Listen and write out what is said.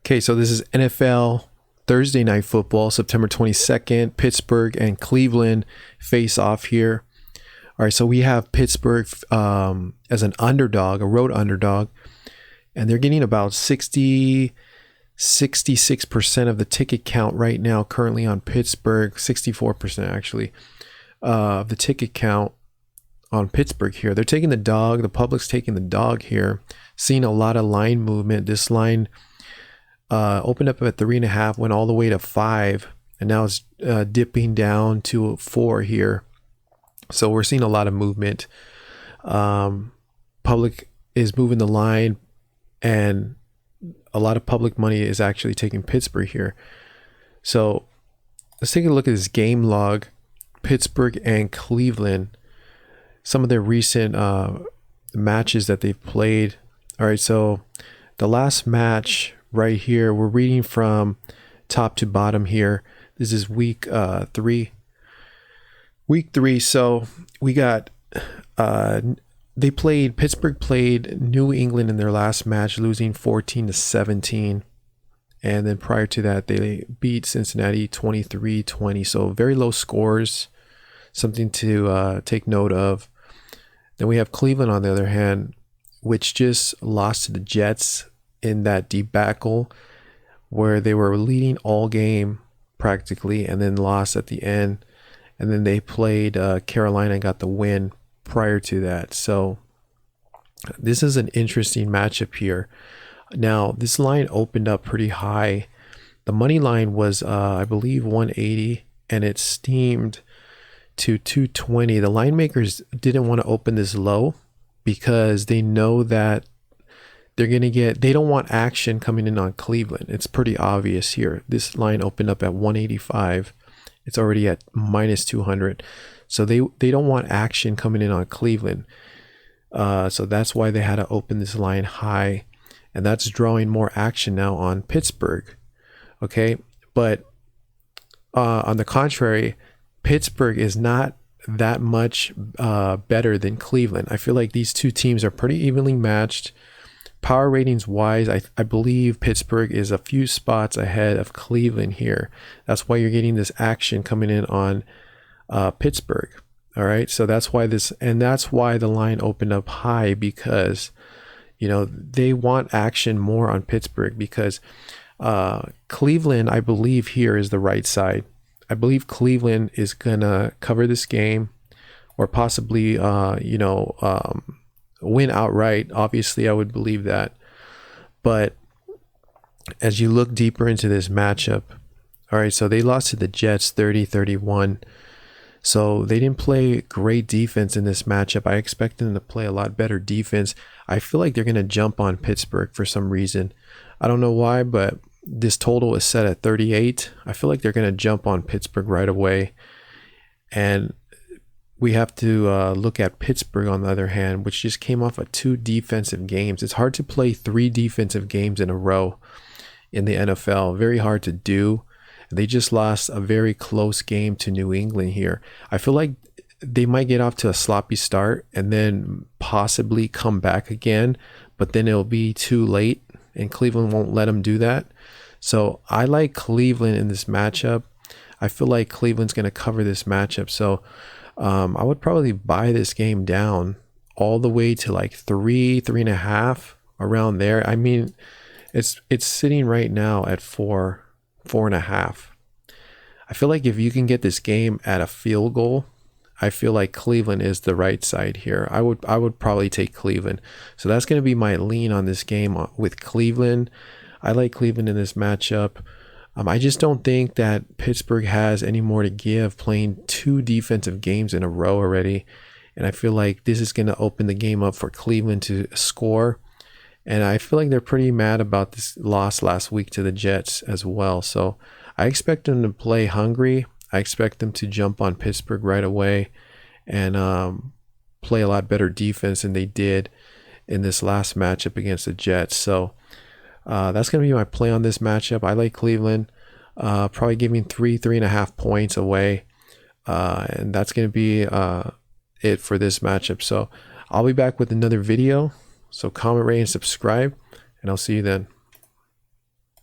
Okay, so this is NFL Thursday Night Football, September 22nd. Pittsburgh and Cleveland face off here. All right, so we have Pittsburgh as an underdog, a road underdog, and they're getting about 66% of the ticket count right now, currently on Pittsburgh, 64% actually, of the ticket count on Pittsburgh here. They're taking the dog. The public's taking the dog here. Seeing a lot of line movement. This line opened up at 3.5, went all the way to 5, and now it's dipping down to 4 here. So we're seeing a lot of movement. Public is moving the line, and a lot of public money is actually taking Pittsburgh here. So let's take a look at this game log. Pittsburgh and Cleveland, some of their recent matches that they've played. All right, so the last match right here, we're reading from top to bottom here. This is week 3. Week 3, so we got Pittsburgh played New England in their last match, losing 14-17. And then prior to that, they beat Cincinnati 23-20. So very low scores, something to take note of. Then we have Cleveland, on the other hand, which just lost to the Jets in that debacle where they were leading all game practically and then lost at the end. And then they played Carolina and got the win prior to that. So this is an interesting matchup here. Now, this line opened up pretty high. The money line was, I believe, 180, and it steamed to 220. The line makers didn't want to open this low because they know that they don't want action coming in on Cleveland. It's pretty obvious here. This line opened up at 185. It's already at minus 200. So they don't want action coming in on Cleveland. So that's why they had to open this line high. And that's drawing more action now on Pittsburgh. Okay. But on the contrary, Pittsburgh is not that much better than Cleveland. I feel like these two teams are pretty evenly matched. Power ratings wise, I believe Pittsburgh is a few spots ahead of Cleveland here. That's why you're getting this action coming in on Pittsburgh. All right. So that's why the line opened up high, because, they want action more on Pittsburgh, because Cleveland, I believe here is the right side. I believe Cleveland is going to cover this game, or possibly, win outright. Obviously, I would believe that. But as you look deeper into this matchup, all right, so they lost to the Jets 30-31. So they didn't play great defense in this matchup. I expect them to play a lot better defense. I feel like they're going to jump on Pittsburgh for some reason. I don't know why, but this total is set at 38. I feel like they're going to jump on Pittsburgh right away. And we have to look at Pittsburgh, on the other hand, which just came off of 2 defensive games. It's hard to play 3 defensive games in a row in the NFL. Very hard to do. They just lost a very close game to New England here. I feel like they might get off to a sloppy start and then possibly come back again, but then it'll be too late, and Cleveland won't let them do that. So I like Cleveland in this matchup. I feel like Cleveland's going to cover this matchup. So I would probably buy this game down all the way to like 3.5, around there. I mean, it's sitting right now at 4.5. I feel like if you can get this game at a field goal, I feel like Cleveland is the right side here. I would probably take Cleveland. So that's going to be my lean on this game with Cleveland. I like Cleveland in this matchup. I just don't think that Pittsburgh has any more to give, playing 2 defensive games in a row already. And I feel like this is going to open the game up for Cleveland to score. And I feel like they're pretty mad about this loss last week to the Jets as well. So I expect them to play hungry. I expect them to jump on Pittsburgh right away and play a lot better defense than they did in this last matchup against the Jets. So that's going to be my play on this matchup. I like Cleveland, probably giving 3.5 points away. And that's going to be it for this matchup. So I'll be back with another video. So comment, rate, and subscribe, and I'll see you then.